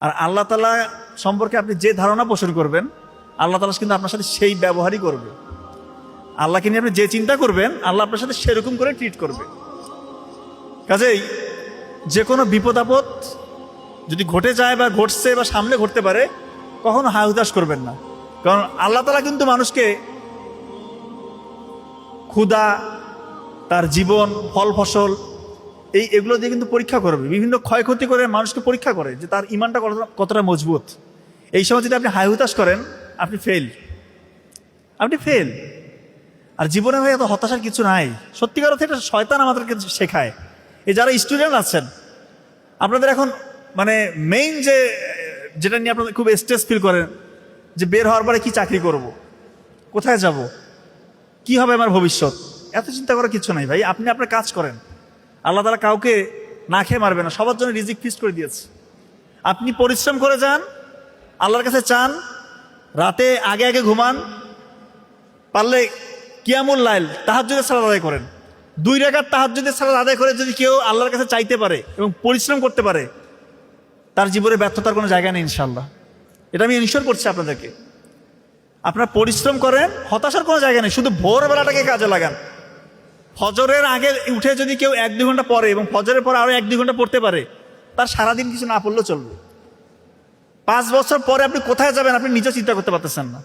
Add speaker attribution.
Speaker 1: আর আল্লাহ তাআলা সম্পর্কে আপনি যে ধারণা পোষণ করবেন, আল্লাহ তাআলা কিন্তু আপনার সাথে সেই ব্যবহারই করবে। আল্লাহকে নিয়ে আপনি যে চিন্তা করবেন, আল্লাহ আপনার সাথে সেরকম করে ট্রিট করবে। কাজেই যে কোনো বিপদ আপদ যদি ঘটে যায় বা ঘটছে বা সামনে ঘটতে পারে, কখনো হায় হুতাশ করবেন না। কারণ আল্লাহ তাআলা কিন্তু মানুষকে ক্ষুধা, তার জীবন, ফল ফসল এগুলো দিয়ে কিন্তু পরীক্ষা করবে, বিভিন্ন ক্ষয়ক্ষতি করে মানুষকে পরীক্ষা করে যে তার ইমানটা কতটা মজবুত। এই সময় যদি আপনি হায় হুতাশ করেন, আপনি ফেল। আর জীবনে ভাই এত হতাশার কিছু নাই। সত্যিকার অর্থে এটা শয়তান আমাদেরকে শেখায়। এই যারা স্টুডেন্ট আছেন, আপনাদের এখন মানে মেইন যেটা নিয়ে আপনাদের খুব স্ট্রেস ফিল করেন, যে বের হওয়ার পরে কি চাকরি করব, কোথায় যাব, কি হবে আমার ভবিষ্যৎ, এত চিন্তা করার কিছু নাই ভাই। আপনি আপনার কাজ করেন। আল্লাহ তাআলা কাউকে না খেয়ে মারবে না, সবার জন্য রিজিক ফিক্সড করে দিয়েছে। আপনি পরিশ্রম করে যান, আল্লাহর কাছে চান, রাতে আগে আগে ঘুমান, পারলে কিয়ামুল লাইল তাহাজ্জুদের সালাত আদায় করেন। 2 রাকাত তাহাজ্জুদের সালাত আদায় করে যদি কেউ আল্লাহর কাছে চাইতে পারে এবং পরিশ্রম করতে পারে, তার জীবনে ব্যর্থতার কোনো জায়গা নেই ইনশাআল্লাহ। এটা আমি ইনশিওর করছি আপনাদেরকে। আপনারা পরিশ্রম করেন, হতাশার কোনো জায়গা নেই। শুধু ভোরবেলাটাকে কাজে লাগান। ফজরের আগে উঠে যদি কেউ 1-2 ঘন্টা পড়ে এবং ফজরের পর আরো 1-2 ঘন্টা পড়তে পারে, তার সারাদিন কিছু না পড়লেও চলবে। 5 বছর পরে আপনি কোথায় যাবেন আপনি নিজে চিন্তা করতে পারতেছেন না।